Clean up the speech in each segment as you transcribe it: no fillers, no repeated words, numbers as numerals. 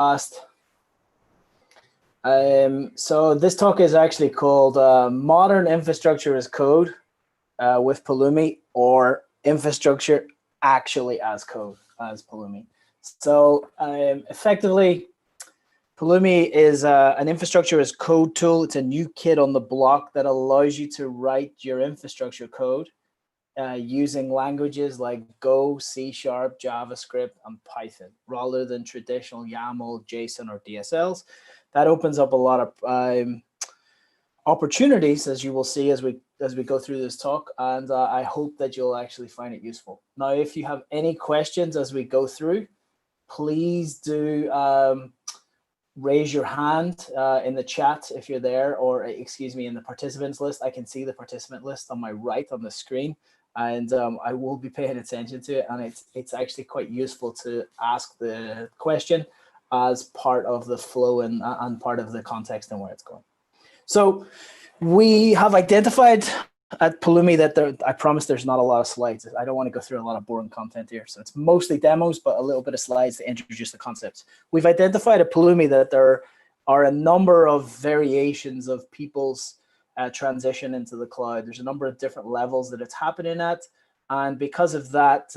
podcast. So this talk is actually called Modern Infrastructure as Code with Pulumi, or Infrastructure Actually as Code as Pulumi. So effectively, Pulumi is an infrastructure as code tool. It's a new kid on the block that allows you to write your infrastructure code using languages like Go, C#, JavaScript, and Python, rather than traditional YAML, JSON, or DSLs. That opens up a lot of opportunities, as you will see as we go through this talk, and I hope that you'll actually find it useful. Now, if you have any questions as we go through, please do raise your hand in the chat if you're there, or excuse me, in the participants list. I can see the participant list on my right on the screen, and I will be paying attention to it, and it's actually quite useful to ask the question as part of the flow and part of the context and where it's going. So we have identified at Pulumi that I promise there's not a lot of slides. I don't want to go through a lot of boring content here. So it's mostly demos, but a little bit of slides to introduce the concepts. We've identified at Pulumi that there are a number of variations of people's transition into the cloud. There's a number of different levels that it's happening at. And because of that,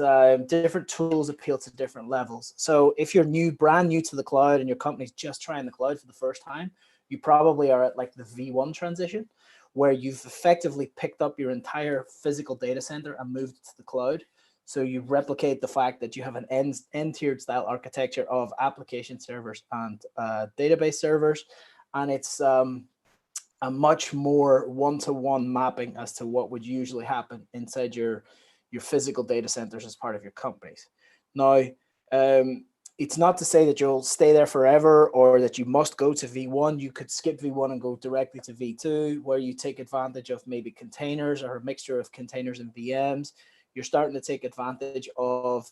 different tools appeal to different levels. So if you're brand new to the cloud and your company's just trying the cloud for the first time, you probably are at like the V1 transition, where you've effectively picked up your entire physical data center and moved it to the cloud. So you replicate the fact that you have an end-tiered style architecture of application servers and database servers. And it's a much more one-to-one mapping as to what would usually happen inside your physical data centers as part of your companies. Now, it's not to say that you'll stay there forever or that you must go to V1. You could skip V1 and go directly to V2, where you take advantage of maybe containers or a mixture of containers and VMs. You're starting to take advantage of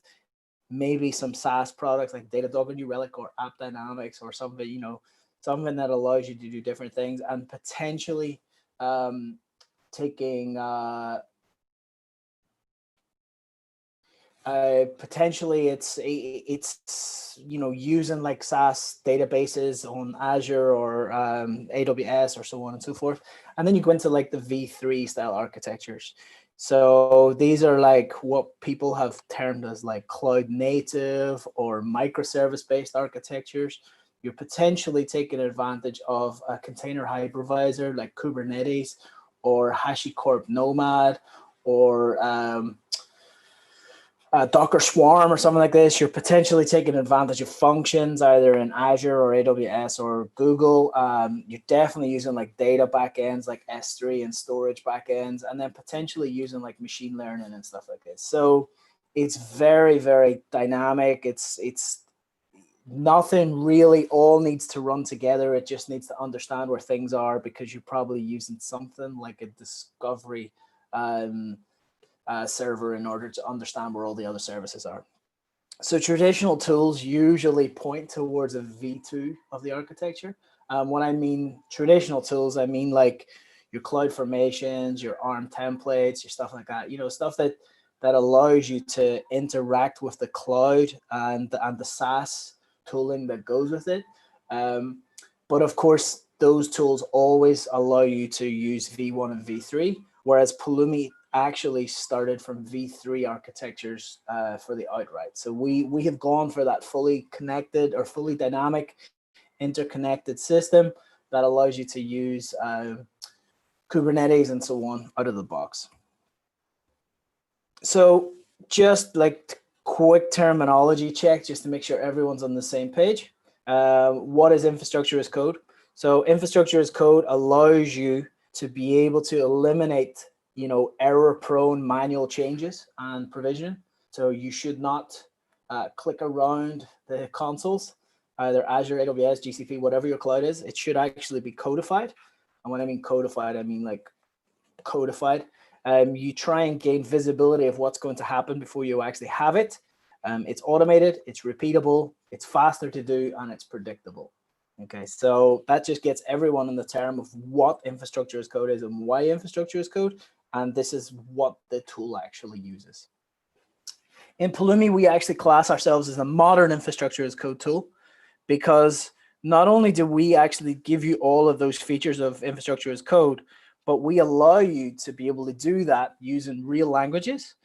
maybe some SaaS products like Datadog and New Relic or App Dynamics or something, something that allows you to do different things, and potentially taking potentially it's using like SaaS databases on Azure or AWS or so on and so forth. And then you go into like the V3 style architectures. So these are like what people have termed as like cloud native or microservice based architectures. You're potentially taking advantage of a container hypervisor like Kubernetes or HashiCorp Nomad or Docker Swarm or something like this. You're potentially taking advantage of functions either in Azure or AWS or Google. You're definitely using like data backends like S3 and storage backends, and then potentially using like machine learning and stuff like this. So it's very, very dynamic. It's nothing really all needs to run together. It just needs to understand where things are, because you're probably using something like a discovery server in order to understand where all the other services are. So traditional tools usually point towards a V2 of the architecture. When I mean traditional tools, I mean like your cloud formations, your ARM templates, your stuff like that, stuff that allows you to interact with the cloud and the SaaS tooling that goes with it. But of course, those tools always allow you to use V1 and V3, whereas Pulumi actually started from V3 architectures for the outright. So we have gone for that fully connected or fully dynamic interconnected system that allows you to use Kubernetes and so on out of the box. So just like quick terminology check, just to make sure everyone's on the same page. What is infrastructure as code? So infrastructure as code allows you to be able to eliminate error-prone manual changes and provisioning. So you should not click around the consoles, either Azure, AWS, GCP, whatever your cloud is. It should actually be codified. And when I mean codified, I mean like codified. You try and gain visibility of what's going to happen before you actually have it. It's automated, it's repeatable, it's faster to do, and it's predictable. Okay, so that just gets everyone in the term of what infrastructure as code is and why infrastructure as code. And this is what the tool actually uses. In Pulumi, we actually class ourselves as a modern infrastructure as code tool because not only do we actually give you all of those features of infrastructure as code, but we allow you to be able to do that using real languages.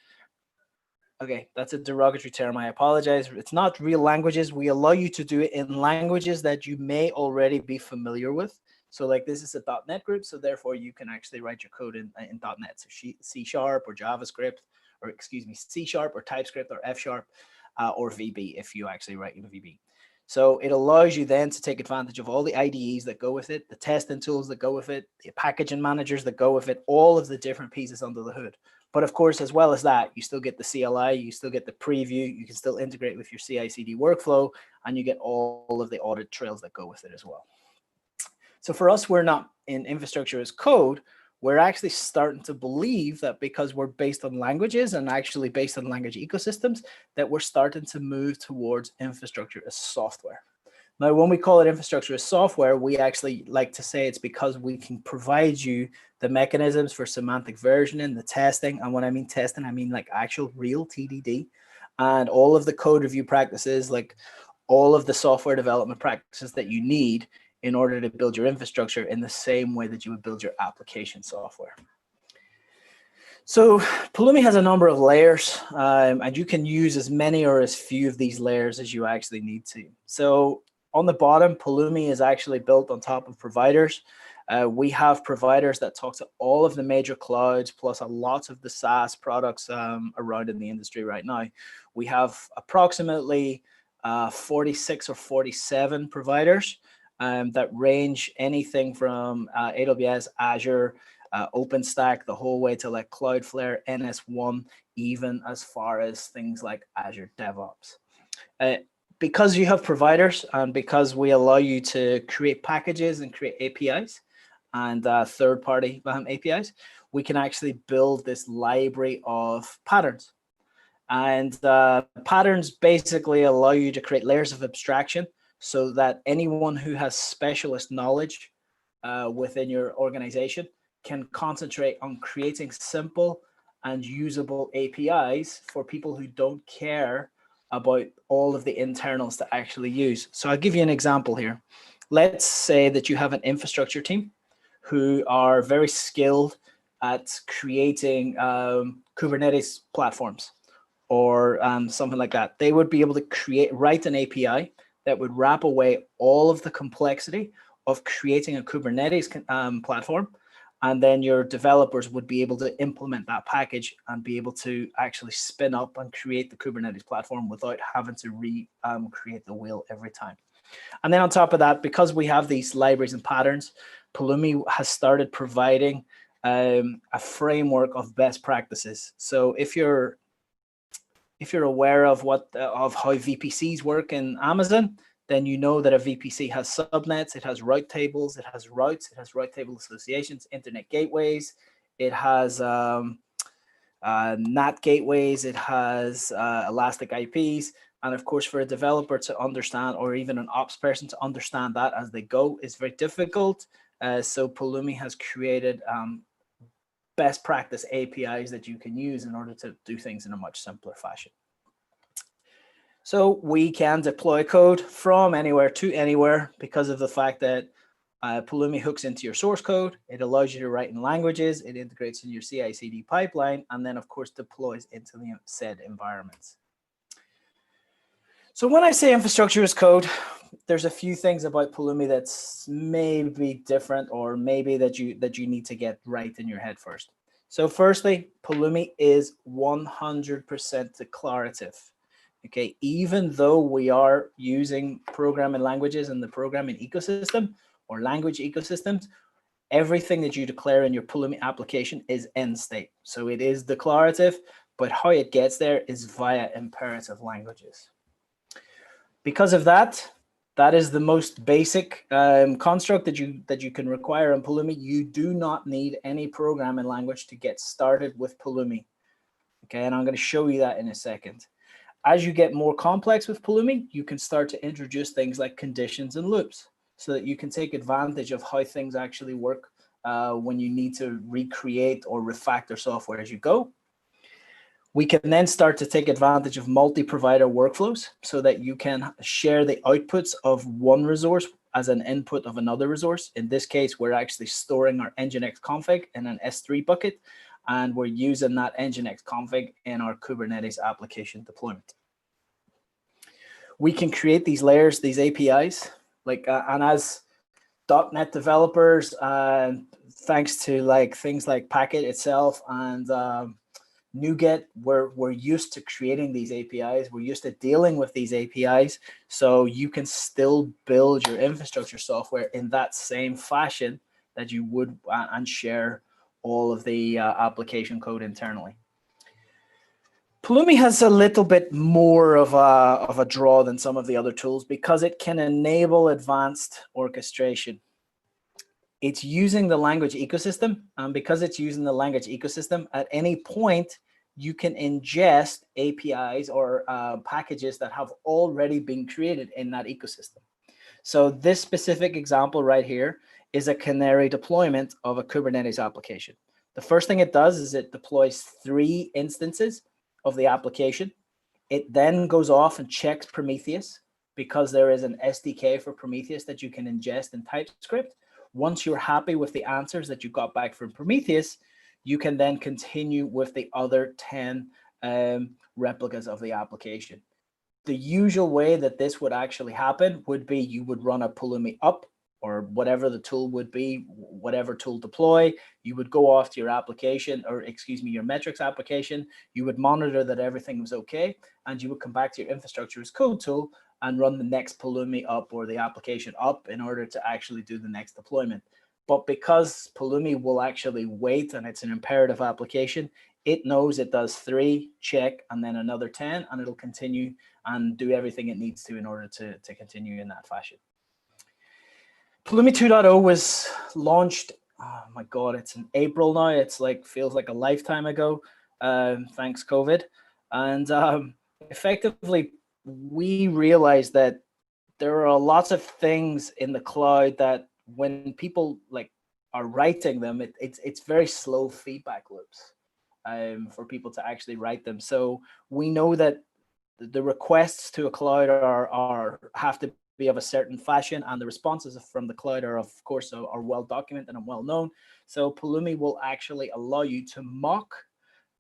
Okay, that's a derogatory term. I apologize. It's not real languages. We allow you to do it in languages that you may already be familiar with. So like this is a .NET group, so therefore you can actually write your code in .NET, so C# or JavaScript, or excuse me, C# or TypeScript or F# or VB if you actually write in VB. So it allows you then to take advantage of all the IDEs that go with it, the testing tools that go with it, the packaging managers that go with it, all of the different pieces under the hood. But of course, as well as that, you still get the CLI, you still get the preview, you can still integrate with your CI/CD workflow, and you get all of the audit trails that go with it as well. So for us, we're not in infrastructure as code. We're actually starting to believe that because we're based on languages and actually based on language ecosystems, that we're starting to move towards infrastructure as software. Now, when we call it infrastructure as software, we actually like to say it's because we can provide you the mechanisms for semantic versioning, the testing. And when I mean testing, I mean like actual real TDD, and all of the code review practices, like all of the software development practices that you need in order to build your infrastructure in the same way that you would build your application software. So Pulumi has a number of layers, and you can use as many or as few of these layers as you actually need to. So on the bottom, Pulumi is actually built on top of providers. We have providers that talk to all of the major clouds, plus a lot of the SaaS products around in the industry right now. We have approximately 46 or 47 providers that range anything from AWS, Azure, OpenStack, the whole way to like Cloudflare, NS1, even as far as things like Azure DevOps. Because you have providers and because we allow you to create packages and create APIs and third-party APIs, we can actually build this library of patterns. And patterns basically allow you to create layers of abstraction so that anyone who has specialist knowledge within your organization can concentrate on creating simple and usable APIs for people who don't care about all of the internals to actually use. So I'll give you an example here. Let's say that you have an infrastructure team who are very skilled at creating Kubernetes platforms or something like that. They would be able to write an API that would wrap away all of the complexity of creating a Kubernetes platform. And then your developers would be able to implement that package and be able to actually spin up and create the Kubernetes platform without having to create the wheel every time. And then on top of that, because we have these libraries and patterns, Pulumi has started providing a framework of best practices. So if you're aware of how VPCs work in Amazon, then you know that a VPC has subnets, it has route tables, it has routes, it has route table associations, internet gateways, it has NAT gateways, it has elastic IPs. And of course, for a developer to understand, or even an ops person to understand that as they go, is very difficult. So Pulumi has created best practice APIs that you can use in order to do things in a much simpler fashion. So we can deploy code from anywhere to anywhere because of the fact that Pulumi hooks into your source code. It allows you to write in languages. It integrates in your CI/CD pipeline, and then, of course, deploys into the said environments. So when I say infrastructure as code, there's a few things about Pulumi that's maybe different, or maybe that you need to get right in your head first. So firstly, Pulumi is 100% declarative. Okay, even though we are using programming languages in the programming ecosystem or language ecosystems, everything that you declare in your Pulumi application is end state. So it is declarative, but how it gets there is via imperative languages. Because of that, that is the most basic construct that you can require in Pulumi. You do not need any programming language to get started with Pulumi. Okay, and I'm going to show you that in a second. As you get more complex with Pulumi, you can start to introduce things like conditions and loops so that you can take advantage of how things actually work when you need to recreate or refactor software as you go. We can then start to take advantage of multi-provider workflows so that you can share the outputs of one resource as an input of another resource. In this case, we're actually storing our Nginx config in an S3 bucket, and we're using that Nginx config in our Kubernetes application deployment. We can create these layers, these APIs, and as .NET developers, thanks to things like Packet itself and NuGet, we're used to creating these APIs. We're used to dealing with these APIs. So you can still build your infrastructure software in that same fashion that you would and share all of the application code internally. Pulumi has a little bit more of a draw than some of the other tools because it can enable advanced orchestration. It's using the language ecosystem, and because it's using the language ecosystem, at any point, you can ingest APIs or packages that have already been created in that ecosystem. So this specific example right here is a canary deployment of a Kubernetes application. The first thing it does is it deploys 3 instances of the application. It then goes off and checks Prometheus because there is an SDK for Prometheus that you can ingest in TypeScript. Once you're happy with the answers that you got back from Prometheus, you can then continue with the other 10 replicas of the application. The usual way that this would actually happen would be you would run a Pulumi up, or whatever the tool would be, whatever tool deploy, you would go off to your application, or excuse me, your metrics application, you would monitor that everything was okay, and you would come back to your infrastructure as code tool and run the next Pulumi up or the application up in order to actually do the next deployment. But because Pulumi will actually wait and it's an imperative application, it knows it does 3, check, and then another 10, and it'll continue and do everything it needs to in order to continue in that fashion. Pulumi 2.0 was launched, oh my God, it's in April now. It's feels like a lifetime ago, thanks COVID. And effectively, we realized that there are lots of things in the cloud that when people are writing them, it's very slow feedback loops for people to actually write them. So we know that the requests to a cloud have to be of a certain fashion, and the responses from the cloud are, of course, are well documented and well known. So Pulumi will actually allow you to mock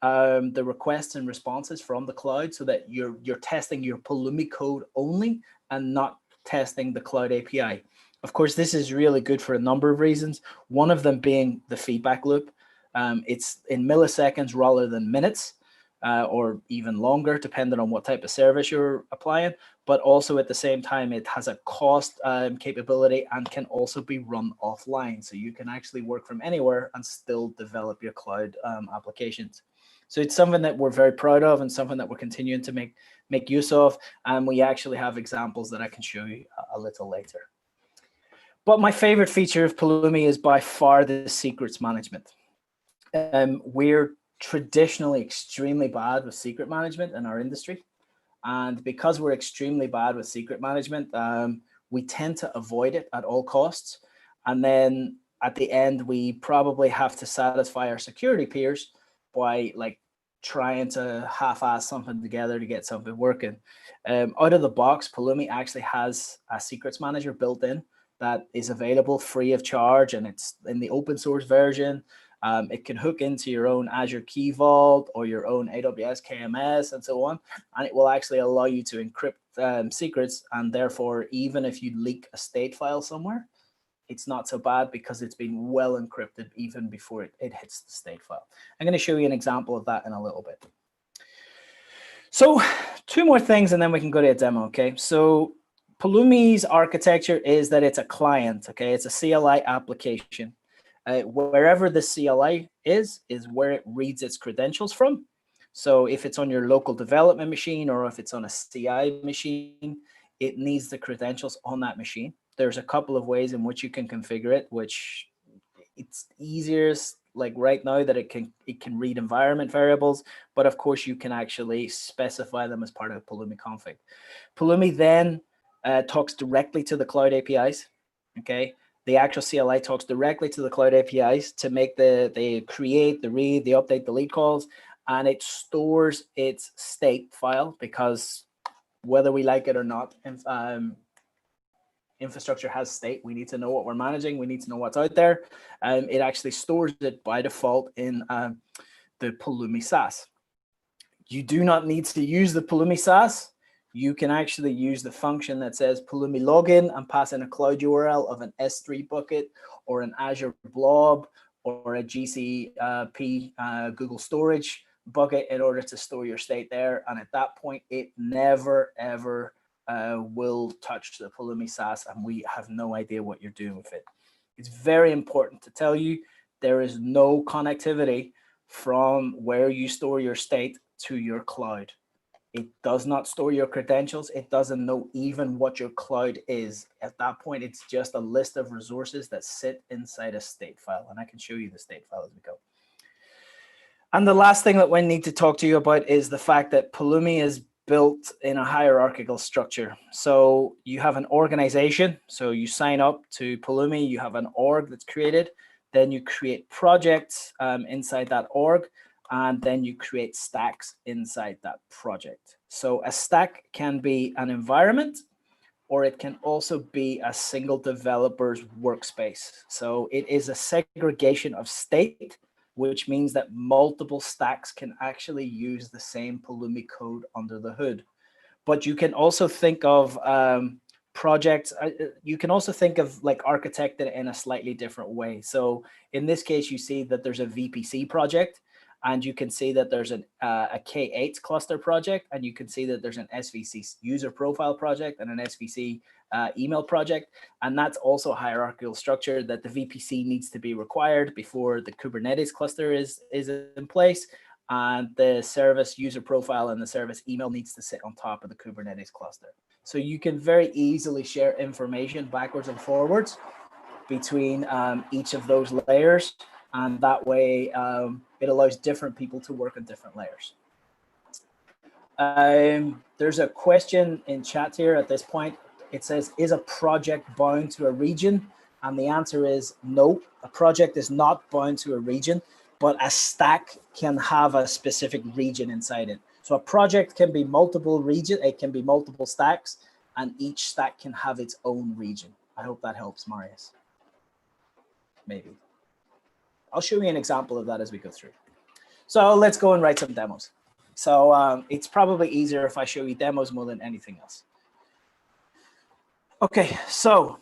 the requests and responses from the cloud so that you're testing your Pulumi code only and not testing the cloud API. Of course, this is really good for a number of reasons. One of them being the feedback loop. It's in milliseconds rather than minutes, or even longer, depending on what type of service you're applying. But also at the same time, it has a cost capability and can also be run offline. So you can actually work from anywhere and still develop your cloud applications. So it's something that we're very proud of and something that we're continuing to make use of. And we actually have examples that I can show you a little later. But my favorite feature of Pulumi is by far the secrets management. We're traditionally extremely bad with secret management in our industry. And because we're extremely bad with secret management, we tend to avoid it at all costs. And then at the end, we probably have to satisfy our security peers by trying to half-ass something together to get something working. Out of the box, Pulumi actually has a secrets manager built in that is available free of charge, and it's in the open source version. It can hook into your own Azure Key Vault or your own AWS KMS and so on, and it will actually allow you to encrypt secrets, and therefore, even if you leak a state file somewhere, it's not so bad because it's been well encrypted even before it hits the state file. I'm going to show you an example of that in a little bit. So 2 more things, and then we can go to a demo, okay? So Pulumi's architecture is that it's a client, okay? It's a CLI application. Wherever the CLI is where it reads its credentials from. So if it's on your local development machine or if it's on a CI machine, it needs the credentials on that machine. There's a couple of ways in which you can configure it, which it's easiest right now that it can read environment variables, but of course you can actually specify them as part of Pulumi config. Pulumi then talks directly to the cloud APIs, okay? The actual CLI talks directly to the cloud APIs to make the create, the read, the update, delete calls, and it stores its state file, because whether we like it or not, infrastructure has state. We need to know what we're managing. We need to know what's out there. It actually stores it by default in the Pulumi SaaS. You do not need to use the Pulumi SaaS. You can actually use the function that says Pulumi login and pass in a cloud URL of an S3 bucket or an Azure blob or a GCP Google Storage bucket in order to store your state there. And at that point, it never, ever will touch the Pulumi SaaS, and we have no idea what you're doing with it. It's very important to tell you there is no connectivity from where you store your state to your cloud. It does not store your credentials. It doesn't know even what your cloud is. At that point, it's just a list of resources that sit inside a state file. And I can show you the state file as we go. And the last thing that we need to talk to you about is the fact that Pulumi is built in a hierarchical structure. So you have an organization. So you sign up to Pulumi. You have an org that's created. Then you create projects inside that org. And then you create stacks inside that project. So a stack can be an environment, or it can also be a single developer's workspace. So it is a segregation of state, which means that multiple stacks can actually use the same Pulumi code under the hood. But you can also think of projects. You can also think of like architected in a slightly different way. So in this case, you see that there's a VPC project. And you can see that there's a K8 cluster project, and you can see that there's an SVC user profile project and an SVC email project. And that's also a hierarchical structure that the VPC needs to be required before the Kubernetes cluster is in place. And the service user profile and the service email needs to sit on top of the Kubernetes cluster. So you can very easily share information backwards and forwards between each of those layers. And that way, it allows different people to work on different layers. There's a question in chat here at this point. It says, is a project bound to a region? And the answer is no, a project is not bound to a region, but a stack can have a specific region inside it. So a project can be multiple regions, it can be multiple stacks, and each stack can have its own region. I hope that helps, Marius. Maybe. I'll show you an example of that as we go through. So let's go and write some demos. So it's probably easier if I show you demos more than anything else. Okay, so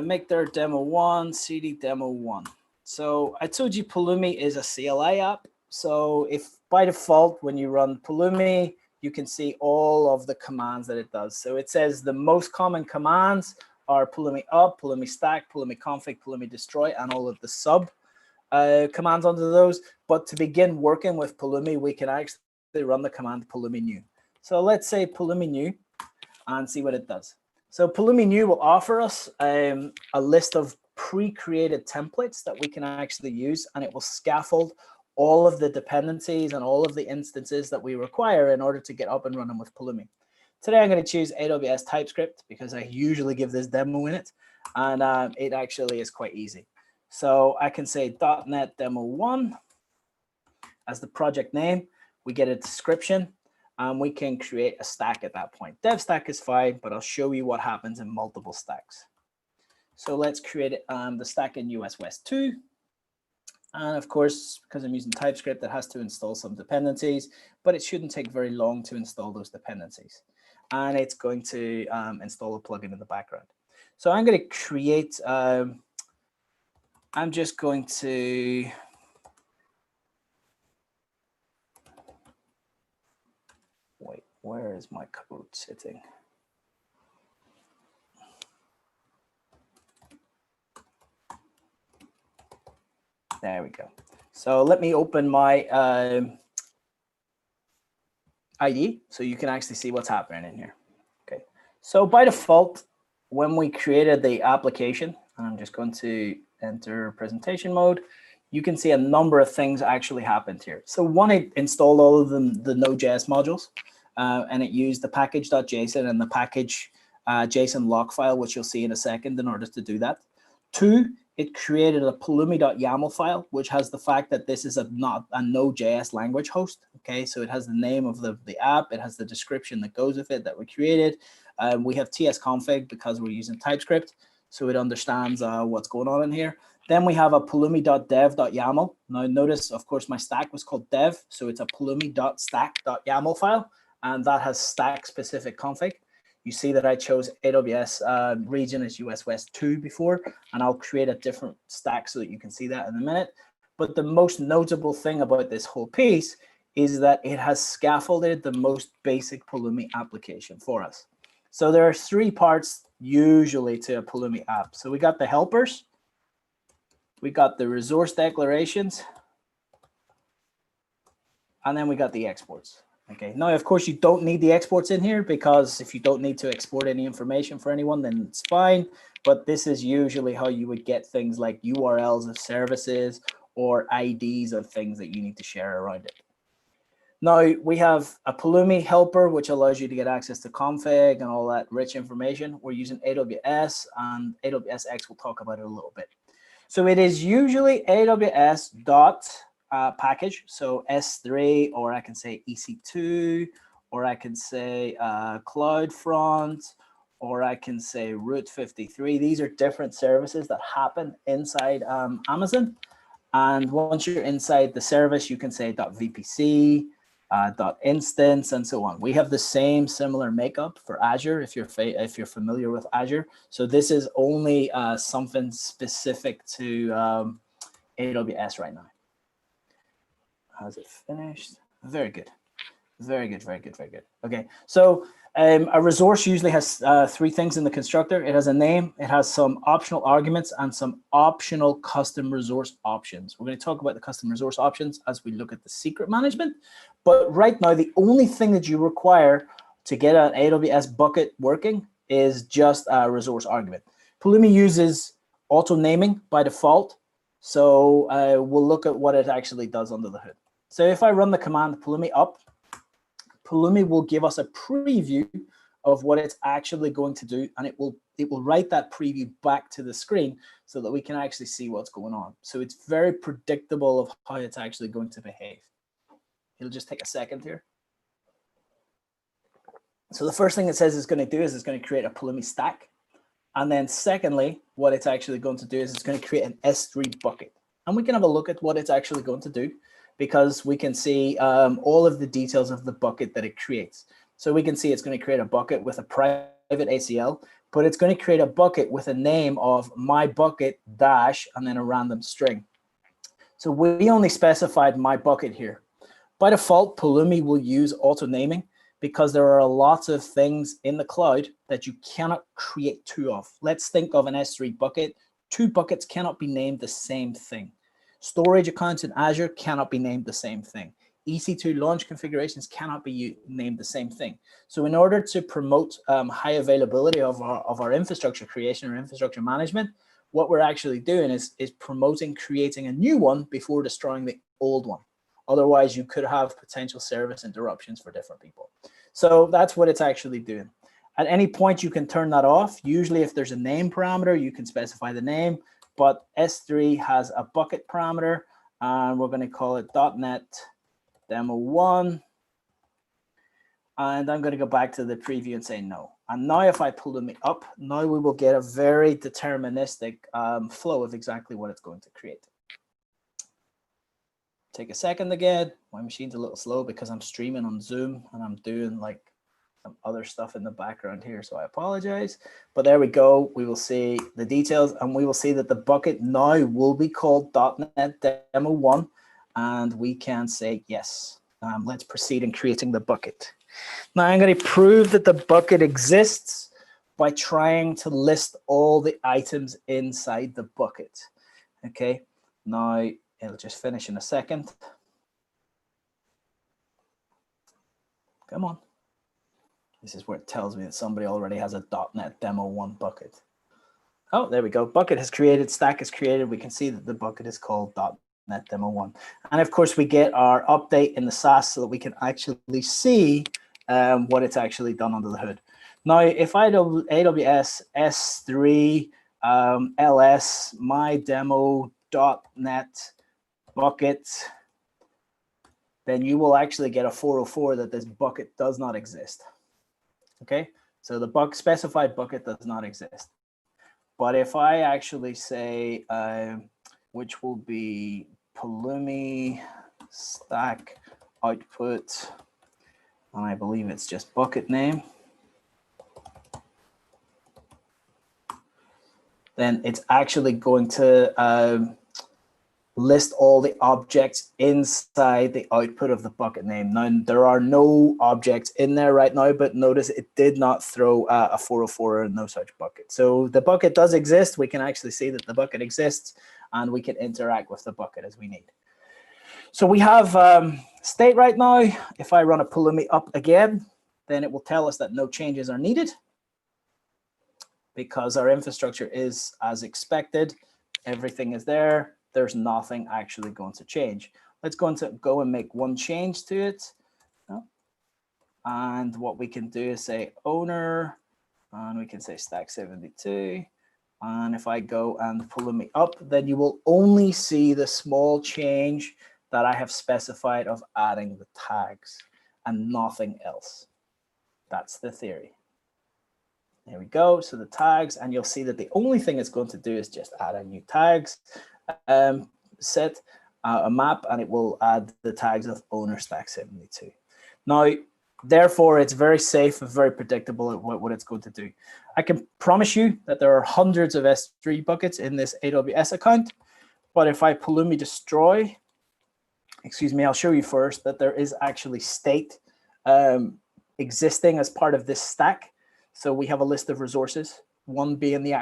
make their demo 1, cd demo 1. So I told you Pulumi is a CLI app. So if by default, when you run Pulumi, you can see all of the commands that it does. So it says the most common commands are Pulumi up, Pulumi stack, Pulumi config, Pulumi destroy, and all of the sub commands under those. But to begin working with Pulumi, we can actually run the command Pulumi new. So let's say Pulumi new and see what it does. So Pulumi new will offer us a list of pre-created templates that we can actually use, and it will scaffold all of the dependencies and all of the instances that we require in order to get up and running with Pulumi. Today, I'm going to choose AWS TypeScript because I usually give this demo in it, and it actually is quite easy. So I can say .NET demo 1 as the project name. We get a description, and we can create a stack at that point. Dev stack is fine, but I'll show you what happens in multiple stacks. So let's create the stack in US West 2. And of course, because I'm using TypeScript, it has to install some dependencies, but it shouldn't take very long to install those dependencies. And it's going to install a plugin in the background. So I'm going to create, I'm just going to, wait, where is my code sitting? There we go. So let me open my IDE so you can actually see what's happening in here. Okay. So by default, when we created the application, and I'm just going to enter presentation mode, you can see a number of things actually happened here. So one, it installed all of the Node.js modules, and it used the package.json and the package JSON lock file, which you'll see in a second in order to do that. 2, it created a Pulumi.yaml file, which has the fact that this is not a Node.js language host. Okay, so it has the name of the app, it has the description that goes with it that we created. We have tsconfig because we're using TypeScript, so it understands what's going on in here. Then we have a pulumi.dev.yaml. Now notice, of course, my stack was called dev, so it's a pulumi.stack.yaml file, and that has stack-specific config. You see that I chose AWS region as US West 2 before, and I'll create a different stack so that you can see that in a minute. But the most notable thing about this whole piece is that it has scaffolded the most basic Pulumi application for us. So there are 3 parts usually to a Pulumi app. So we got the helpers, we got the resource declarations, and then we got the exports. Okay, now, of course, you don't need the exports in here, because if you don't need to export any information for anyone, then it's fine. But this is usually how you would get things like URLs of services or IDs of things that you need to share around it. Now, we have a Pulumi helper, which allows you to get access to config and all that rich information. We're using AWS, and AWS X, we'll talk about it a little bit. So it is usually AWS dot package, so S3, or I can say EC2, or I can say CloudFront, or I can say Route 53. These are different services that happen inside Amazon. And once you're inside the service, you can say .vpc, .instance, and so on. We have the same similar makeup for Azure, if you're familiar with Azure. So this is only something specific to AWS right now. Has it finished? Very good. Very good, very good, very good. Okay, so a resource usually has 3 things in the constructor. It has a name, it has some optional arguments, and some optional custom resource options. We're going to talk about the custom resource options as we look at the secret management. But right now, the only thing that you require to get an AWS bucket working is just a resource argument. Pulumi uses auto naming by default. So we'll look at what it actually does under the hood. So if I run the command Pulumi up, Pulumi will give us a preview of what it's actually going to do, and it will write that preview back to the screen so that we can actually see what's going on. So it's very predictable of how it's actually going to behave. It'll just take a second here. So the first thing it says it's going to do is it's going to create a Pulumi stack. And then secondly, what it's actually going to do is it's going to create an S3 bucket. And we can have a look at what it's actually going to do, because we can see all of the details of the bucket that it creates. So we can see it's going to create a bucket with a private ACL, but it's going to create a bucket with a name of my bucket dash and then a random string. So we only specified my bucket here. By default, Pulumi will use auto naming, because there are lots of things in the cloud that you cannot create 2 of. Let's think of an S3 bucket. 2 buckets cannot be named the same thing. Storage accounts in Azure cannot be named the same thing. EC2 launch configurations cannot be named the same thing. So in order to promote high availability of our infrastructure creation or infrastructure management, what we're actually doing is promoting creating a new one before destroying the old one. Otherwise, you could have potential service interruptions for different people. So that's what it's actually doing. At any point, you can turn that off. Usually, if there's a name parameter, you can specify the name. But S3 has a bucket parameter, and we're going to call it .NET Demo 1. And I'm going to go back to the preview and say no. And now if I pull them up, now we will get a very deterministic flow of exactly what it's going to create. Take a second again. My machine's a little slow because I'm streaming on Zoom and I'm doing like some other stuff in the background here, so I apologize. But there we go. We will see the details, and we will see that the bucket now will be called .NET Demo 1, and we can say yes. Let's proceed in creating the bucket. Now I'm going to prove that the bucket exists by trying to list all the items inside the bucket. Okay, now it'll just finish in a second. Come on. This is where it tells me that somebody already has a .NET Demo 1 bucket. Oh, there we go. Bucket has created, stack is created. We can see that the bucket is called .NET Demo 1. And of course, we get our update in the SaaS so that we can actually see what it's actually done under the hood. Now, if I do AWS S3 ls my demo .NET bucket, then you will actually get a 404 that this bucket does not exist. Okay, so the specified bucket does not exist. But if I actually say, which will be Pulumi stack output, and I believe it's just bucket name, then it's actually going to list all the objects inside the output of the bucket name. Now, there are no objects in there right now, but notice it did not throw a 404 or no such bucket. So the bucket does exist. We can actually see that the bucket exists, and we can interact with the bucket as we need. So we have state right now. If I run a Pulumi up again, then it will tell us that no changes are needed because our infrastructure is as expected. Everything is there. There's nothing actually going to change. Let's go and make one change to it. And what we can do is say owner, and we can say stack 72. And if I go and Pulumi up, then you will only see the small change that I have specified of adding the tags and nothing else. That's the theory. There we go. So the tags, and you'll see that the only thing it's going to do is just add a new tags set, a map, and it will add the tags of owner stack 72. Now, therefore, it's very safe and very predictable at what it's going to do. I can promise you that there are hundreds of S3 buckets in this AWS account, but if I Pulumi destroy, excuse me, I'll show you first that there is actually state existing as part of this stack. So we have a list of resources, one being the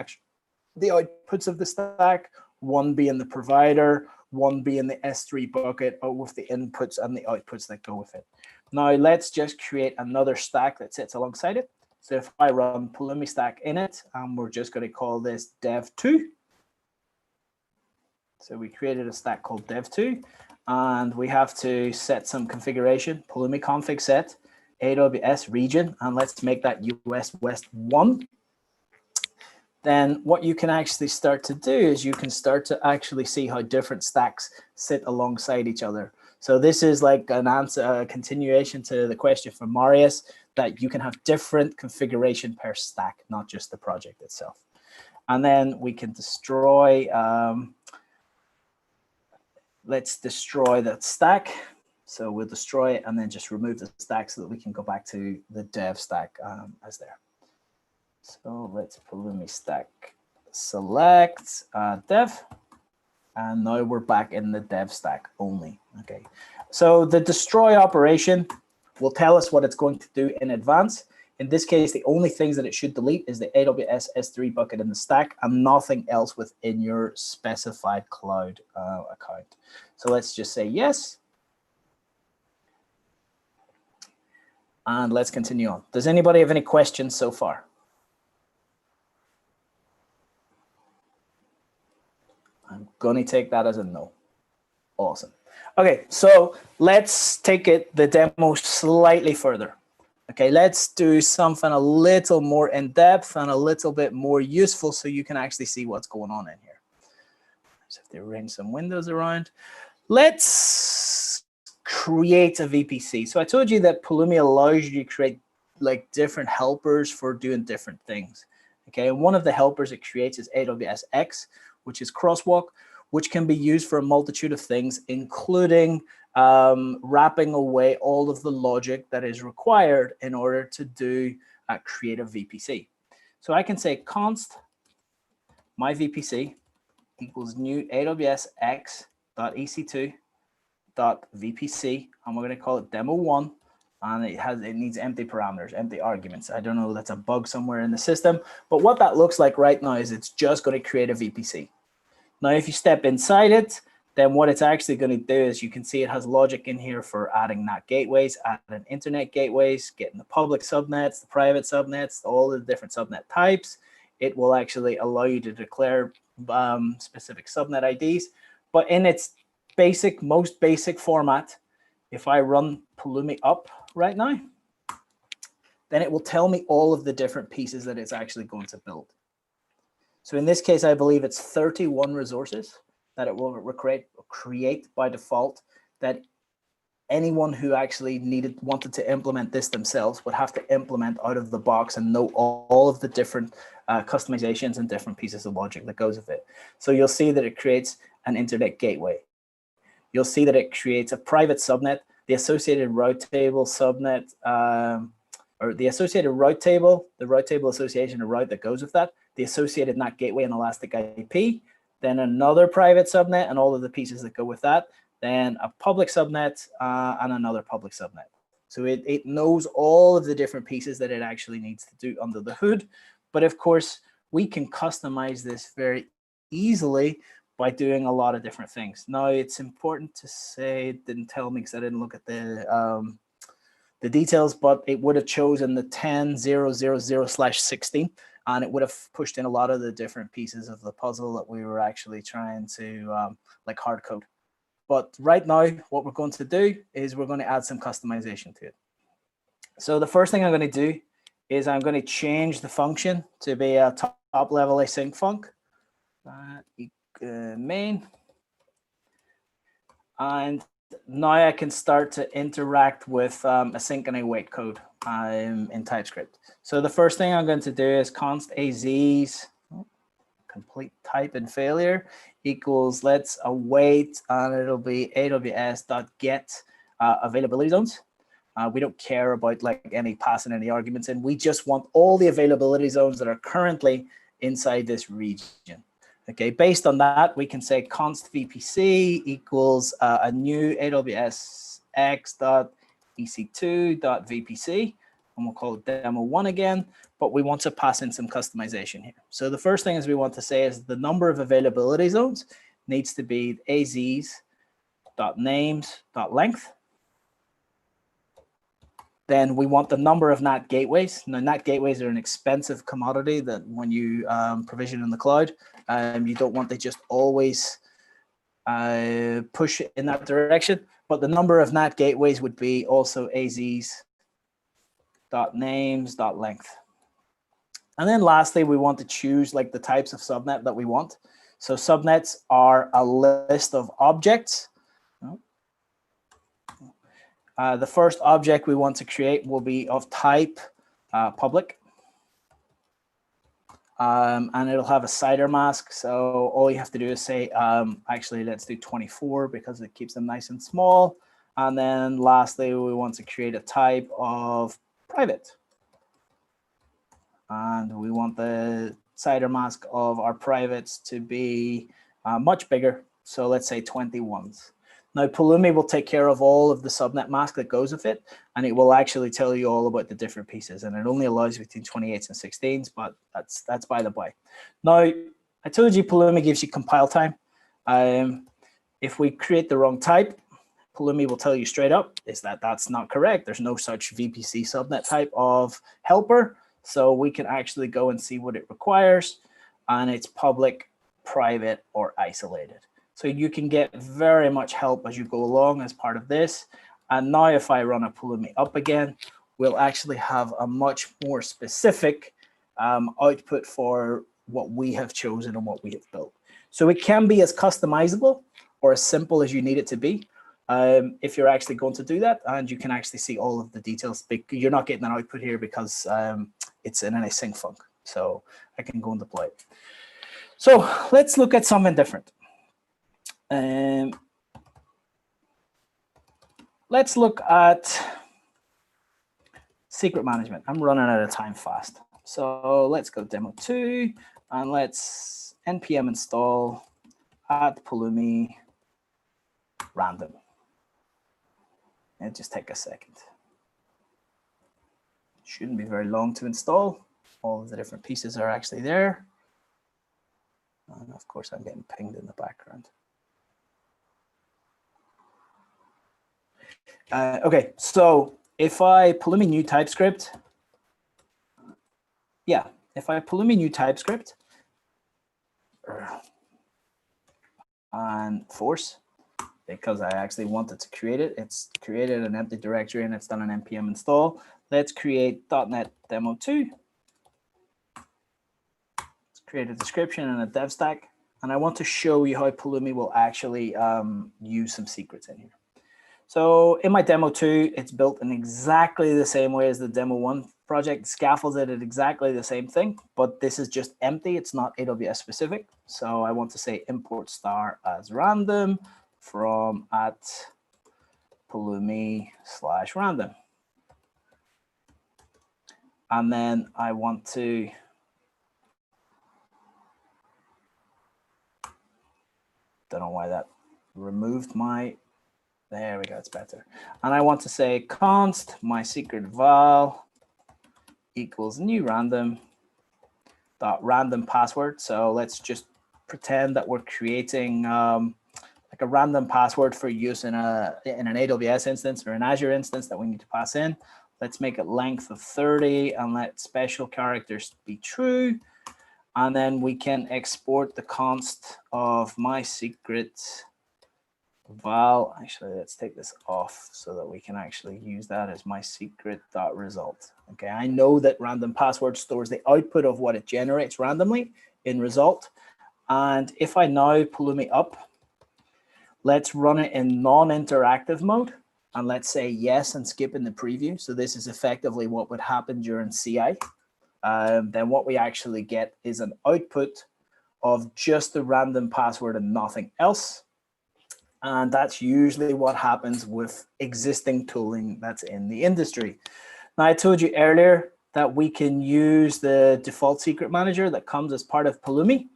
outputs of the stack, one being the provider, one being the S3 bucket with the inputs and the outputs that go with it. Now let's just create another stack that sits alongside it. So if I run Pulumi stack init, and we're just going to call this dev2. So we created a stack called dev2, and we have to set some configuration, Pulumi config set, AWS region, and let's make that US West 1. Then what you can actually start to do is you can start to actually see how different stacks sit alongside each other. So this is like an answer, a continuation to the question from Marius, that you can have different configuration per stack, not just the project itself. And then we can destroy, let's destroy that stack. So we'll destroy it and then just remove the stack so that we can go back to the dev stack as there. So let's Pulumi stack select dev, and now we're back in the dev stack only. Okay, so the destroy operation will tell us what it's going to do in advance. In this case, the only things that it should delete is the AWS S3 bucket in the stack and nothing else within your specified cloud account. So let's just say yes. And let's continue on. Does anybody have any questions so far? I'm going to take that as a no. Awesome. Okay, so let's take the demo slightly further. Okay, let's do something a little more in depth and a little bit more useful so you can actually see what's going on in here. So if they arrange some windows around, let's create a VPC. So I told you that Pulumi allows you to create like different helpers for doing different things. Okay, and one of the helpers it creates is AWS X, which is crosswalk, which can be used for a multitude of things, including wrapping away all of the logic that is required in order to do create a VPC. So I can say const my VPC equals new AWS x.ec2.vpc, and we're going to call it demo1. And it needs empty parameters, empty arguments. I don't know, that's a bug somewhere in the system. But what that looks like right now is it's just going to create a VPC. Now, if you step inside it, then what it's actually going to do is you can see it has logic in here for adding NAT gateways, adding internet gateways, getting the public subnets, the private subnets, all the different subnet types. It will actually allow you to declare specific subnet IDs. But in its most basic format, if I run Pulumi up right now, then it will tell me all of the different pieces that it's actually going to build. So in this case, I believe it's 31 resources that it will create by default, that anyone who actually wanted to implement this themselves would have to implement out of the box and know all of the different customizations and different pieces of logic that goes with it. So you'll see that it creates an internet gateway. You'll see that it creates a private subnet, the associated route table subnet, or the associated route table, the route table association, a route that goes with that, the associated NAT gateway and elastic IP, then another private subnet and all of the pieces that go with that, then a public subnet and another public subnet. So it knows all of the different pieces that it actually needs to do under the hood. But of course, we can customize this very easily by doing a lot of different things. Now, it's important to say, it didn't tell me because I didn't look at the details, but it would have chosen the 10.0.0.0/16, and it would have pushed in a lot of the different pieces of the puzzle that we were actually trying to like hard code. But right now, what we're going to do is we're going to add some customization to it. So the first thing I'm going to do is I'm going to change the function to be a top level async func, main. And now I can start to interact with async and await code in TypeScript. So the first thing I'm going to do is const az's complete type and failure equals let's await, and it'll be aws.get availability zones. We don't care about like any passing any arguments in. We just want all the availability zones that are currently inside this region. Okay, based on that, we can say const vpc equals a new aws x.ec2.vpc, and we'll call it demo1 again, but we want to pass in some customization here. So the first thing is we want to say is the number of availability zones needs to be az's.names.length. Then we want the number of NAT gateways. Now, NAT gateways are an expensive commodity that when you provision in the cloud, you don't want to just always push in that direction. But the number of NAT gateways would be also az's.names.length. And then lastly, we want to choose like the types of subnet that we want. So subnets are a list of objects. The first object we want to create will be of type public. And it'll have a CIDR mask. So all you have to do is say, actually, let's do 24 because it keeps them nice and small. And then lastly, we want to create a type of private. And we want the CIDR mask of our privates to be much bigger. So let's say 21s. Now, Pulumi will take care of all of the subnet mask that goes with it, and it will actually tell you all about the different pieces. And it only allows between 28s and 16s, but that's by the by. Now, I told you Pulumi gives you compile time. If we create the wrong type, Pulumi will tell you straight up is that that's not correct. There's no such VPC subnet type of helper. So we can actually go and see what it requires, and it's public, private, or isolated. So you can get very much help as you go along as part of this. And now if I run a Pulumi up again, we'll actually have a much more specific output for what we have chosen and what we have built. So it can be as customizable or as simple as you need it to be if you're actually going to do that. And you can actually see all of the details. You're not getting an output here because it's in an async func. So I can go and deploy it. So let's look at something different. Let's look at secret management. I'm running out of time fast. So let's go demo 2 and let's npm install at Pulumi random. It'll just take a second. Shouldn't be very long to install. All of the different pieces are actually there. And of course, I'm getting pinged in the background. Okay, so if I Pulumi new TypeScript, if I Pulumi new TypeScript and force, because I actually wanted to create it, it's created an empty directory and it's done an npm install. Let's create .NET demo 2. Let's create a description and a dev stack. And I want to show you how Pulumi will actually use some secrets in here. So in my demo 2, it's built in exactly the same way as the demo 1 project. Scaffolds it at exactly the same thing, but this is just empty. It's not AWS specific. So I want to say import star as random from @Pulumi/random. And then I want to don't know why that removed my, there we go, it's better. And I want to say const my secret val equals new random dot random password. So let's just pretend that we're creating like a random password for use in an AWS instance or an Azure instance that we need to pass in. Let's make it length of 30 and let special characters be true. And then we can export the const of my secret val. Actually, let's take this off so that we can actually use that as my secret.result. Okay, I know that random password stores the output of what it generates randomly in result. And if I now Pulumi up, let's run it in non-interactive mode. And let's say yes and skip in the preview. So this is effectively what would happen during CI. Then what we actually get is an output of just the random password and nothing else. And that's usually what happens with existing tooling that's in the industry. Now, I told you earlier that we can use the default secret manager that comes as part of Pulumi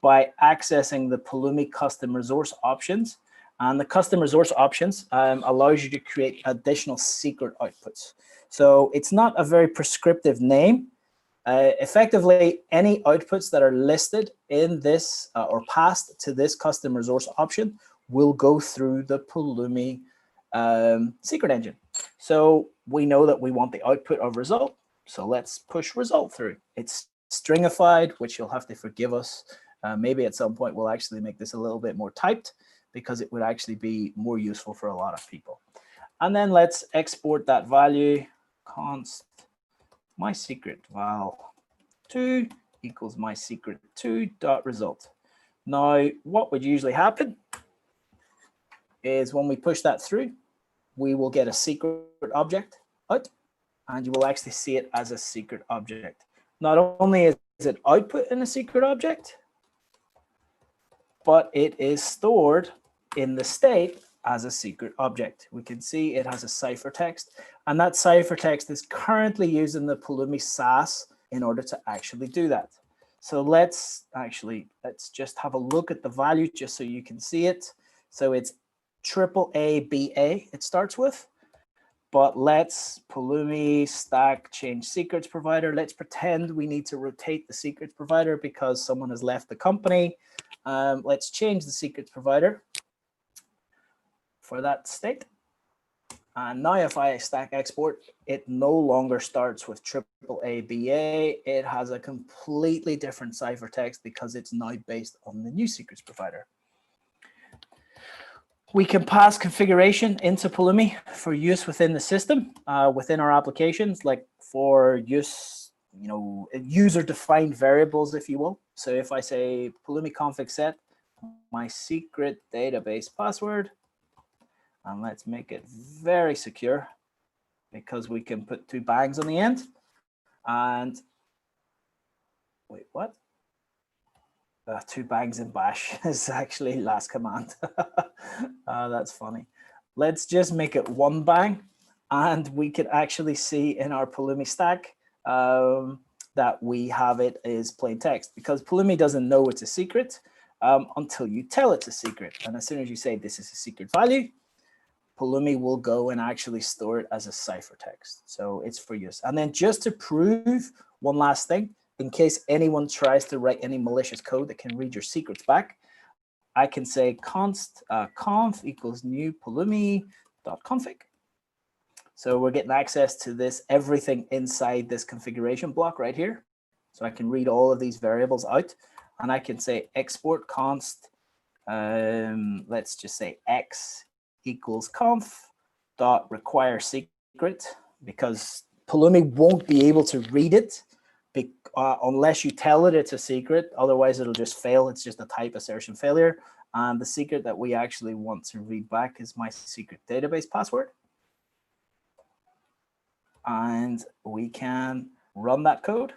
by accessing the Pulumi custom resource options. And the custom resource options allows you to create additional secret outputs. So it's not a very prescriptive name. Effectively, any outputs that are listed in this or passed to this custom resource option will go through the Pulumi secret engine. So we know that we want the output of result. So let's push result through. It's stringified, which you'll have to forgive us. Maybe at some point we'll actually make this a little bit more typed because it would actually be more useful for a lot of people. And then let's export that value const my secret val 2 equals my secret 2 dot result. Now, what would usually happen is when we push that through, we will get a secret object out, and you will actually see it as a secret object. Not only is it output in a secret object, but it is stored in the state as a secret object. We can see it has a ciphertext, and that ciphertext is currently using the Pulumi SaaS in order to actually do that. So let's just have a look at the value just so you can see it. So it's AAA it starts with, but let's Pulumi stack change secrets provider. Let's pretend we need to rotate the secrets provider because someone has left the company. Let's change the secrets provider for that state. And now if I stack export, it no longer starts with AAA. It has a completely different ciphertext because it's now based on the new secrets provider. We can pass configuration into Pulumi for use within the system, within our applications, like for use, user-defined variables, if you will. So if I say Pulumi config set my secret database password, and let's make it very secure because we can put 2 bangs on the end. And wait, what? 2 bangs in bash is actually last command. That's funny. Let's just make it 1 bang, and we can actually see in our Pulumi stack that we have it as plain text, because Pulumi doesn't know it's a secret until you tell it's a secret. And as soon as you say this is a secret value, Pulumi will go and actually store it as a ciphertext. So it's for use. And then just to prove one last thing, in case anyone tries to write any malicious code that can read your secrets back, I can say const conf equals new Pulumi.config. So we're getting access to this, everything inside this configuration block right here. So I can read all of these variables out, and I can say export const, let's just say x equals conf dot require secret, because Pulumi won't be able to read it unless you tell it it's a secret, otherwise it'll just fail. It's just a type assertion failure. And the secret that we actually want to read back is my secret database password. And we can run that code.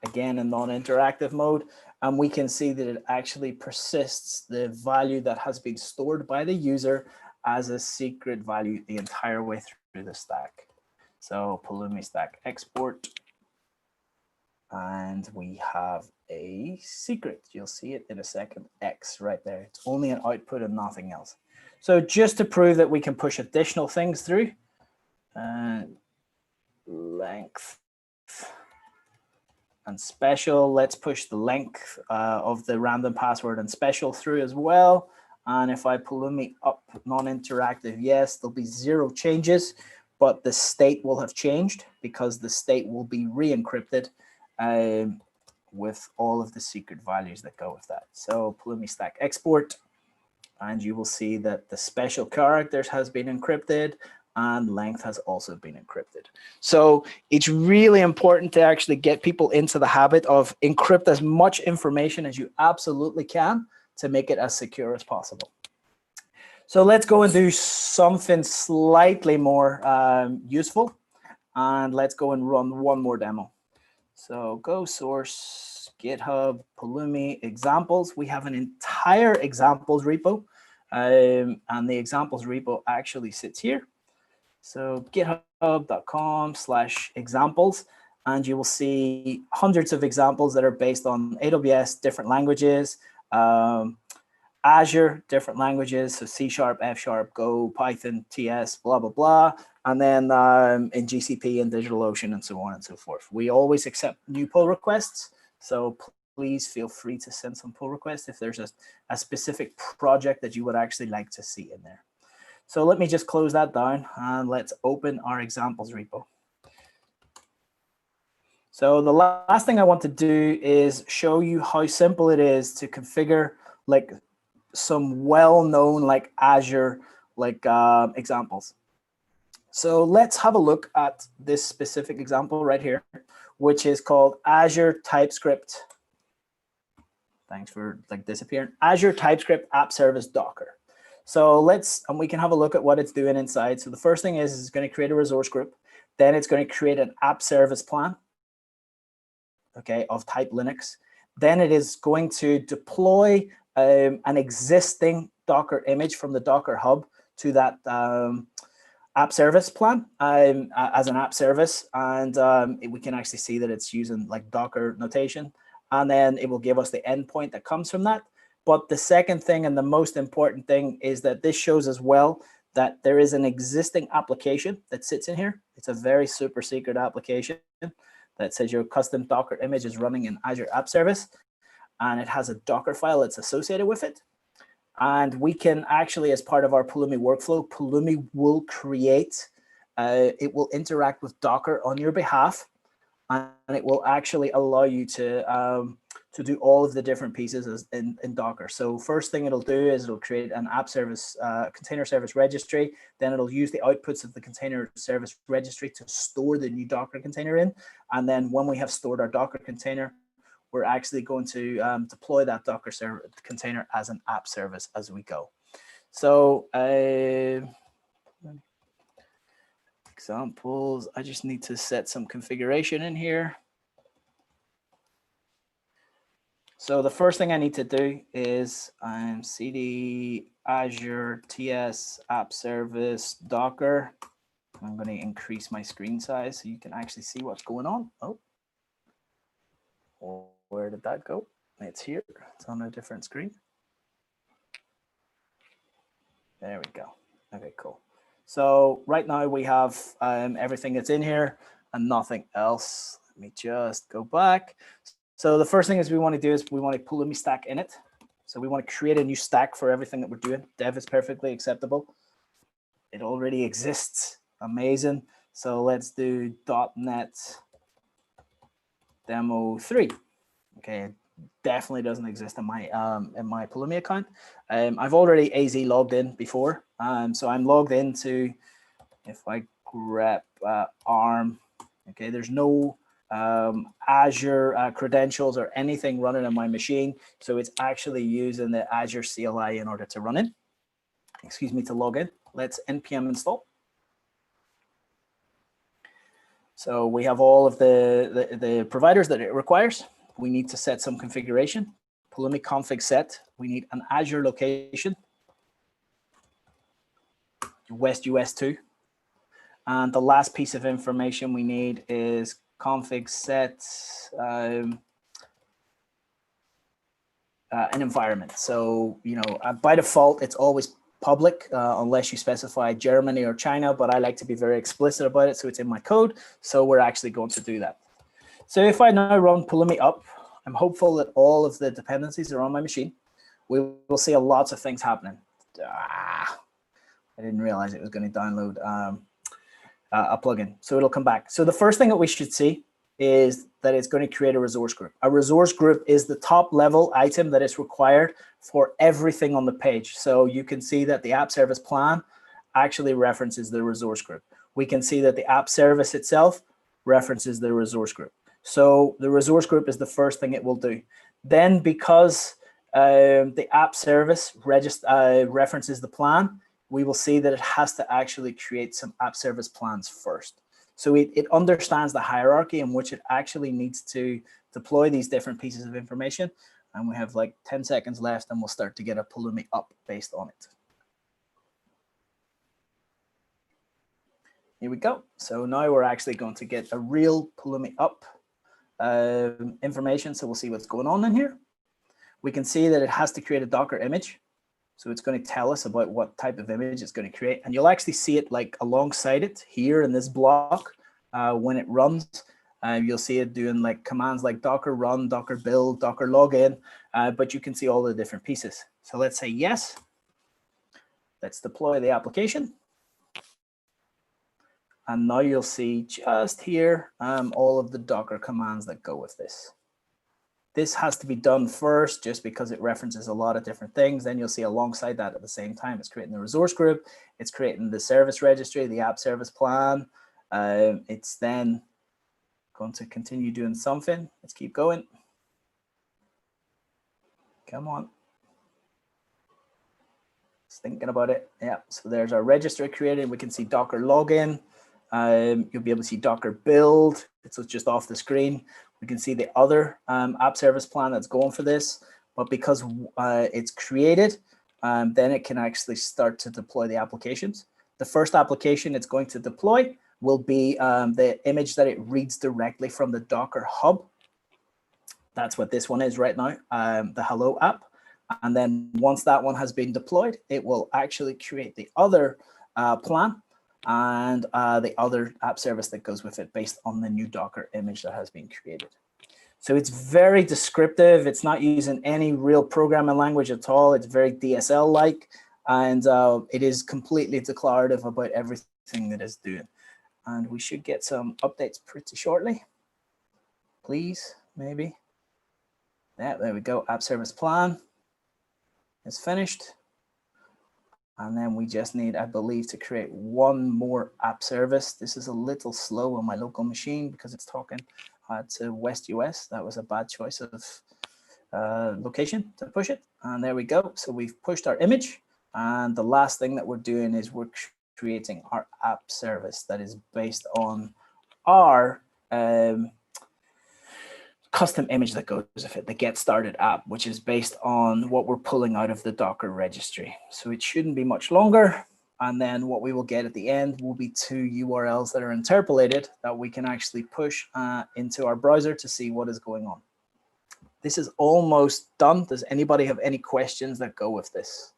Again, in non-interactive mode. And we can see that it actually persists the value that has been stored by the user as a secret value the entire way through the stack. So Pulumi stack export. And we have a secret. You'll see it in a second, X right there. It's only an output and nothing else. So just to prove that we can push additional things through, length and special, let's push the length of the random password and special through as well. And if I Pulumi up non-interactive, yes, there'll be 0 changes, but the state will have changed because the state will be re-encrypted with all of the secret values that go with that. So Pulumi stack export, and you will see that the special characters has been encrypted and length has also been encrypted. So it's really important to actually get people into the habit of encrypt as much information as you absolutely can to make it as secure as possible. So let's go and do something slightly more useful. And let's go and run one more demo. So go source, GitHub, Pulumi, examples. We have an entire examples repo. And the examples repo actually sits here. So github.com/examples. And you will see hundreds of examples that are based on AWS, different languages, Azure, different languages, so C#, F#, Go, Python, TS, blah, blah, blah. And then in GCP and DigitalOcean and so on and so forth. We always accept new pull requests. So please feel free to send some pull requests if there's a specific project that you would actually like to see in there. So let me just close that down and let's open our examples repo. So the last thing I want to do is show you how simple it is to configure like some well-known like Azure like examples. So let's have a look at this specific example right here, which is called Azure TypeScript. Thanks for like disappearing. Azure TypeScript App Service Docker. So and we can have a look at what it's doing inside. So the first thing is it's going to create a resource group. Then it's going to create an app service plan, okay, of type Linux. Then it is going to deploy an existing Docker image from the Docker hub to that app service plan as an app service. And we can actually see that it's using like Docker notation. And then it will give us the endpoint that comes from that. But the second thing and the most important thing is that this shows as well that there is an existing application that sits in here. It's a very super secret application that says your custom Docker image is running in Azure App Service. And it has a Docker file that's associated with it. And we can actually, as part of our Pulumi workflow, Pulumi will create, it will interact with Docker on your behalf. And it will actually allow you to do all of the different pieces in Docker. So first thing it'll do is it'll create an app service, container service registry. Then it'll use the outputs of the container service registry to store the new Docker container in. And then when we have stored our Docker container, we're actually going to deploy that Docker container as an app service as we go. So examples, I just need to set some configuration in here. So the first thing I need to do is cd Azure TS app service Docker. I'm going to increase my screen size so you can actually see what's going on. Oh, where did that go? It's here. It's on a different screen. There we go. Okay, cool. So right now we have everything that's in here and nothing else. Let me just go back. So the first thing is we want to do is we want to Pulumi stack in it. So we want to create a new stack for everything that we're doing. Dev is perfectly acceptable. It already exists. Amazing. So let's do .NET demo 3. Okay, it definitely doesn't exist in my Pulumi account. I've already AZ logged in before. So I'm logged into, if I grep ARM Okay, there's no Azure credentials or anything running on my machine. So it's actually using the Azure CLI in order to run in. Excuse me, to log in. Let's npm install. So we have all of the providers that it requires. We need to set some configuration. Pulumi config set. We need an Azure location, West US 2. And the last piece of information we need is config set an environment. So, you know, by default, it's always public unless you specify Germany or China, but I like to be very explicit about it. So it's in my code. So we're actually going to do that. So if I now run Pulumi up, I'm hopeful that all of the dependencies are on my machine. We will see lots of things happening. I didn't realize it was going to download a plugin. So it'll come back. So the first thing that we should see is that it's going to create a resource group. A resource group is the top level item that is required for everything on the page. So you can see that the app service plan actually references the resource group. We can see that the app service itself references the resource group. So the resource group is the first thing it will do. Then because the app service references the plan, we will see that it has to actually create some app service plans first. So it understands the hierarchy in which it actually needs to deploy these different pieces of information. And we have like 10 seconds left and we'll start to get a Pulumi up based on it. Here we go. So now we're actually going to get a real Pulumi up information. So we'll see what's going on in here. We can see that it has to create a Docker image. So it's going to tell us about what type of image it's going to create. And you'll actually see it like alongside it here in this block. When it runs, you'll see it doing like commands like Docker run, Docker build, Docker login, but you can see all the different pieces. So let's say yes. Let's deploy the application. And now you'll see just here all of the Docker commands that go with this. This has to be done first just because it references a lot of different things. Then you'll see alongside that at the same time, it's creating the resource group. It's creating the service registry, the app service plan. It's then going to continue doing something. Let's keep going. Come on. Just thinking about it. Yeah, so there's our registry created. We can see Docker login. You'll be able to see Docker build. It's just off the screen. We can see the other app service plan that's going for this. But because it's created, then it can actually start to deploy the applications. The first application it's going to deploy will be the image that it reads directly from the Docker hub. That's what this one is right now, the Hello app. And then once that one has been deployed, it will actually create the other plan and the other app service that goes with it based on the new Docker image that has been created. So it's very descriptive. It's not using any real programming language at all. It's very DSL-like, and it is completely declarative about everything that it's doing. And we should get some updates pretty shortly. Please, maybe. Yeah, there we go. App service plan is finished. And then we just need, I believe, to create one more app service. This is a little slow on my local machine because it's talking to West US. That was a bad choice of location to push it. And there we go. So we've pushed our image. And the last thing that we're doing is we're creating our app service that is based on our custom image that goes with it, the get started app, which is based on what we're pulling out of the Docker registry. So it shouldn't be much longer. And then what we will get at the end will be 2 URLs that are interpolated that we can actually push into our browser to see what is going on. This is almost done. Does anybody have any questions that go with this?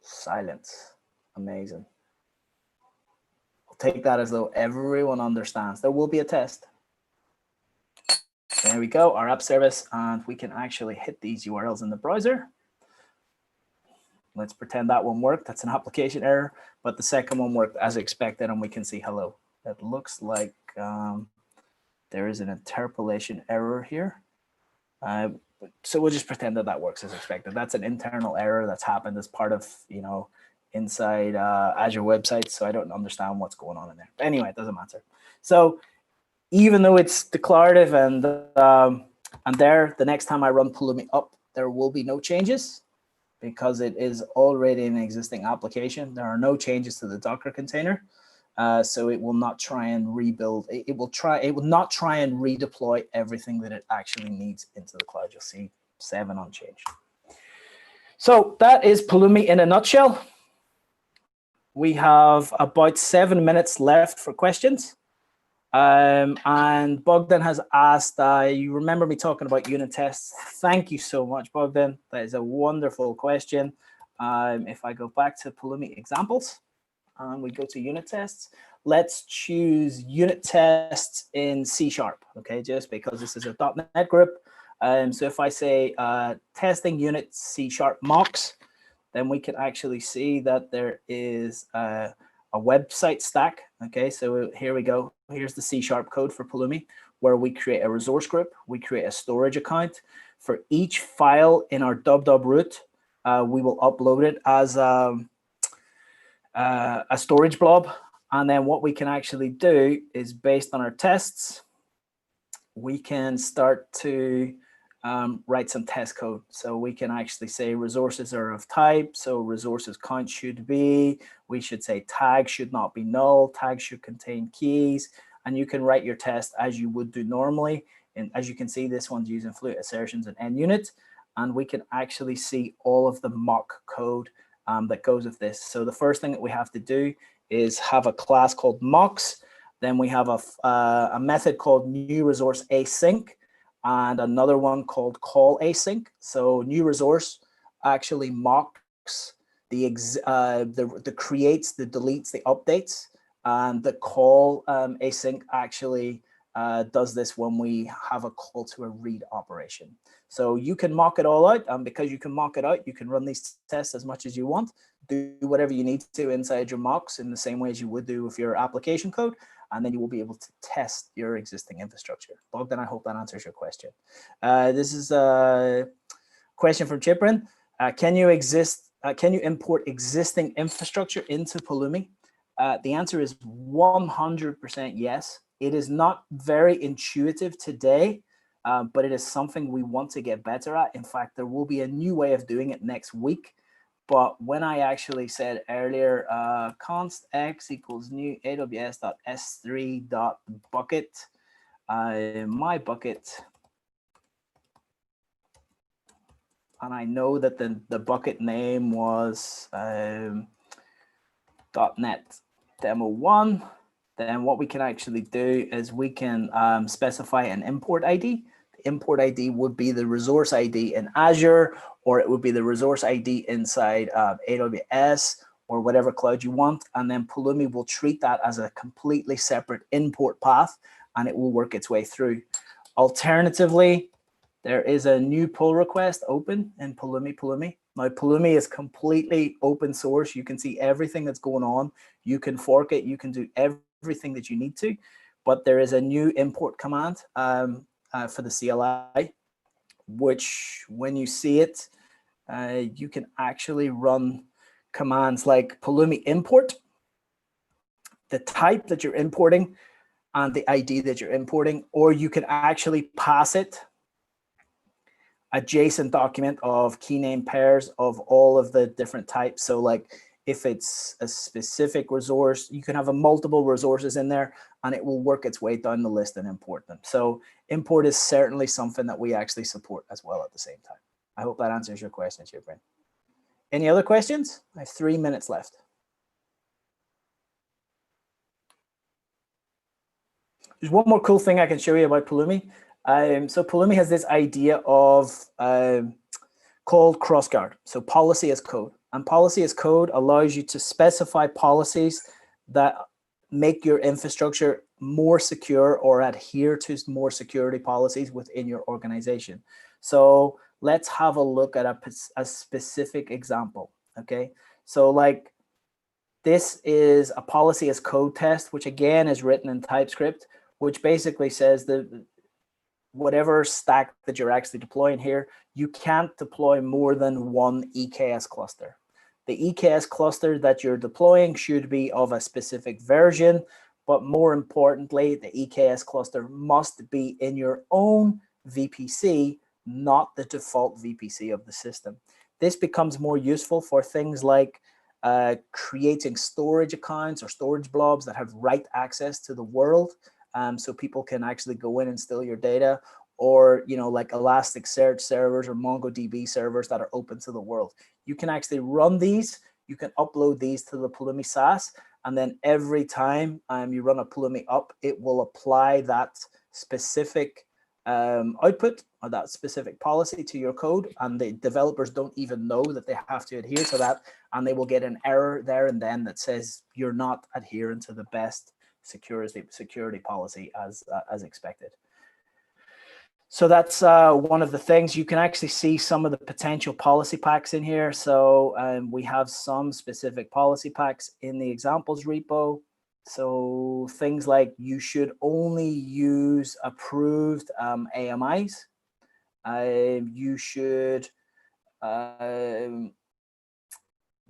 Silence. Amazing. Take that as though everyone understands. There will be a test. There we go, our app service, and we can actually hit these URLs in the browser. Let's pretend that one worked. That's an application error, but the second one worked as expected, and we can see hello. It looks like there is an interpolation error here. So we'll just pretend that that works as expected. That's an internal error that's happened as part of, you know, inside Azure websites, so I don't understand what's going on in there. But anyway, it doesn't matter. So even though it's declarative and there, the next time I run Pulumi up, there will be no changes because it is already an existing application. There are no changes to the Docker container. So it will not try and rebuild. It will not try and redeploy everything that it actually needs into the cloud. You'll see 7 unchanged. So that is Pulumi in a nutshell. We have about 7 minutes left for questions. And Bogdan has asked, you remember me talking about unit tests? Thank you so much, Bogdan. That is a wonderful question. If I go back to Pulumi examples, and we go to unit tests, let's choose unit tests in C#, okay, just because this is a .NET group. So if I say testing unit C# mocks, then we can actually see that there is a website stack, okay? So here we go. Here's the C# code for Pulumi, where we create a resource group, we create a storage account. For each file in our dub root, we will upload it as a storage blob. And then what we can actually do is, based on our tests, we can start to write some test code. So we can actually say resources are of type. So resources count should be, we should say tags should not be null, tags should contain keys. And you can write your test as you would do normally. And as you can see, this one's using flute assertions and end unit. And we can actually see all of the mock code that goes with this. So the first thing that we have to do is have a class called mocks. Then we have a method called new resource async and another one called call async. So new resource actually mocks the creates, the deletes, the updates, and the call async actually does this when we have a call to a read operation. So you can mock it all out, and because you can mock it out, you can run these tests as much as you want, do whatever you need to inside your mocks in the same way as you would do with your application code, and then you will be able to test your existing infrastructure. Bogdan, I hope that answers your question. This is a question from Chiprin. Can you import existing infrastructure into Pulumi? The answer is 100% yes. It is not very intuitive today, but it is something we want to get better at. In fact, there will be a new way of doing it next week. But when I actually said earlier, const x equals new aws.s3.bucket, my bucket, and I know that the bucket name was .NET demo 1, then what we can actually do is we can specify an import ID. The import ID would be the resource ID in Azure, or it would be the resource ID inside AWS or whatever cloud you want. And then Pulumi will treat that as a completely separate import path, and it will work its way through. Alternatively, there is a new pull request open in Pulumi. Now, Pulumi is completely open source. You can see everything that's going on. You can fork it. You can do everything that you need to. But there is a new import command for the CLI, which when you see it, you can actually run commands like Pulumi import, the type that you're importing, and the ID that you're importing, or you can actually pass it a JSON document of key name pairs of all of the different types. So like if it's a specific resource, you can have multiple resources in there, and it will work its way down the list and import them. So import is certainly something that we actually support as well at the same time. I hope that answers your question, Chiprin. Any other questions? I have 3 minutes left. There's one more cool thing I can show you about Pulumi. So Pulumi has this idea of called crossguard. So policy as code. And policy as code allows you to specify policies that make your infrastructure more secure or adhere to more security policies within your organization. So let's have a look at a specific example, okay? So like this is a policy as code test, which again is written in TypeScript, which basically says that whatever stack that you're actually deploying here, you can't deploy more than one EKS cluster. The EKS cluster that you're deploying should be of a specific version, but more importantly, the EKS cluster must be in your own VPC, not the default VPC of the system. This becomes more useful for things like creating storage accounts or storage blobs that have write access to the world, so people can actually go in and steal your data, or like Elasticsearch servers or MongoDB servers that are open to the world. You can actually run these. You can upload these to the Pulumi SaaS, and then every time you run a Pulumi up, it will apply that specific output or that specific policy to your code, and the developers don't even know that they have to adhere to that, and they will get an error there and then that says you're not adhering to the best security policy as expected. So that's one of the things. You can actually see some of the potential policy packs in here. So we have some specific policy packs in the examples repo. So things like you should only use approved AMIs. You should, there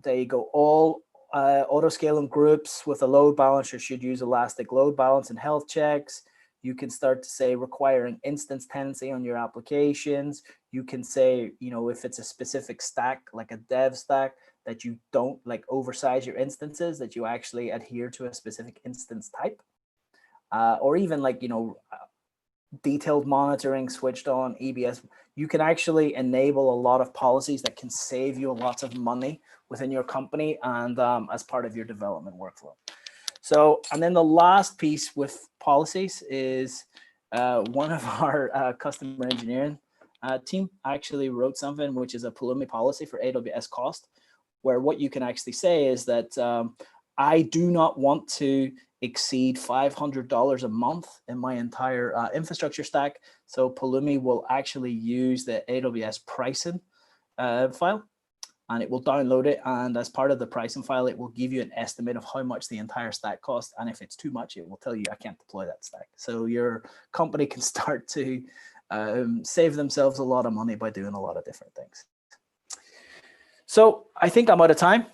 you go, all auto-scaling groups with a load balancer should use elastic load balance and health checks. You can start to say requiring instance tenancy on your applications. You can say, if it's a specific stack, like a dev stack, that you don't like oversize your instances, that you actually adhere to a specific instance type. Or even like, detailed monitoring switched on, EBS. You can actually enable a lot of policies that can save you lots of money within your company and as part of your development workflow. So, and then the last piece with policies is one of our customer engineering team actually wrote something, which is a Pulumi policy for AWS cost, where what you can actually say is that I do not want to exceed $500 a month in my entire infrastructure stack. So Pulumi will actually use the AWS pricing file, and it will download it. And as part of the pricing file, it will give you an estimate of how much the entire stack costs. And if it's too much, it will tell you I can't deploy that stack. So your company can start to save themselves a lot of money by doing a lot of different things. So I think I'm out of time.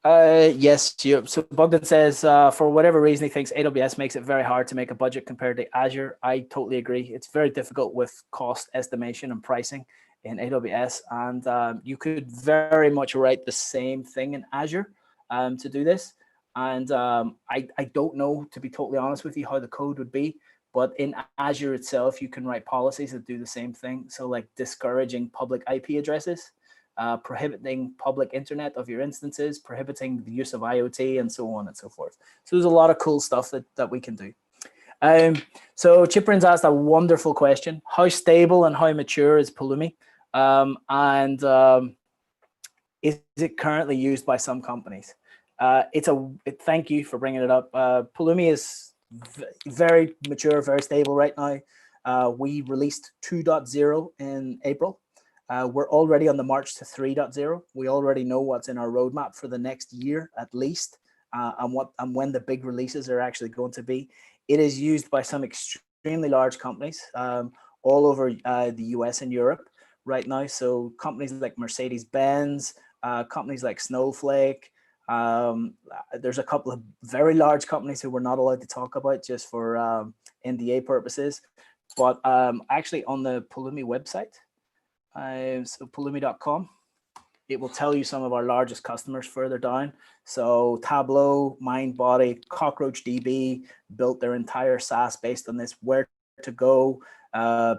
Yes, so Bogdan says, for whatever reason, he thinks AWS makes it very hard to make a budget compared to Azure. I totally agree. It's very difficult with cost estimation and pricing in AWS. And you could very much write the same thing in Azure to do this. And I don't know, to be totally honest with you, how the code would be. But in Azure itself, you can write policies that do the same thing. So like discouraging public IP addresses, prohibiting public internet of your instances, prohibiting the use of IoT, and so on and so forth. So there's a lot of cool stuff that we can do. So Chiprin's asked a wonderful question. How stable and how mature is Pulumi? Is it currently used by some companies? Thank you for bringing it up. Pulumi is very mature, very stable right now. We released 2.0 in April. We're already on the march to 3.0. We already know what's in our roadmap for the next year at least, and when the big releases are actually going to be. It is used by some extremely large companies all over the US and Europe right now. So companies like Mercedes-Benz, companies like Snowflake. There's a couple of very large companies who we're not allowed to talk about just for NDA purposes. But actually on the Pulumi website, so pulumi.com, it will tell you some of our largest customers further down. So Tableau, MindBody, CockroachDB built their entire SaaS based on this. Where to Go,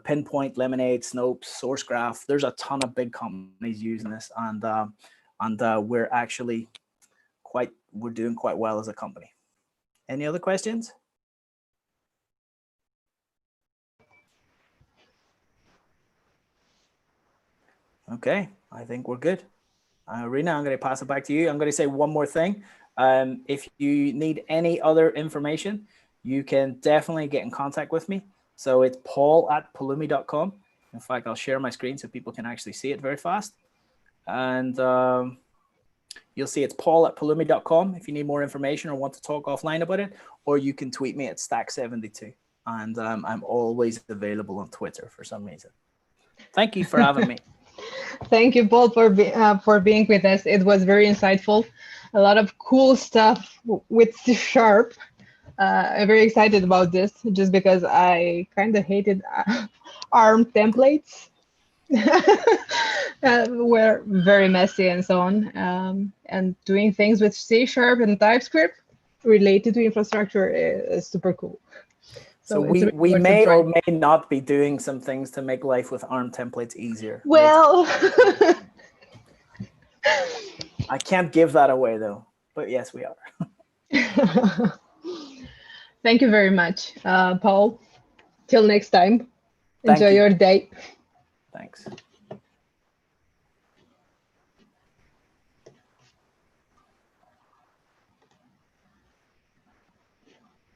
Pinpoint, Lemonade, Snopes, SourceGraph. There's a ton of big companies using this, and we're actually we're doing quite well as a company. Any other questions? Okay, I think we're good. Rena, I'm going to pass it back to you. I'm going to say one more thing. If you need any other information, you can definitely get in contact with me. So it's paul@pulumi.com. In fact, I'll share my screen so people can actually see it very fast. And you'll see it's paul@pulumi.com if you need more information or want to talk offline about it, or you can tweet me at stack72. And I'm always available on Twitter for some reason. Thank you for having me. Thank you, Paul, for being with us. It was very insightful. A lot of cool stuff with C Sharp. I'm very excited about this just because I kind of hated ARM templates. Were very messy and so on. And doing things with C Sharp and TypeScript related to infrastructure is super cool. So it's really we worth a may try. or may not be doing some things to make life with ARM templates easier. Well, I can't give that away though, but yes, we are. thank you very much, Paul. Till next time. Thank Enjoy you. your day. Thanks.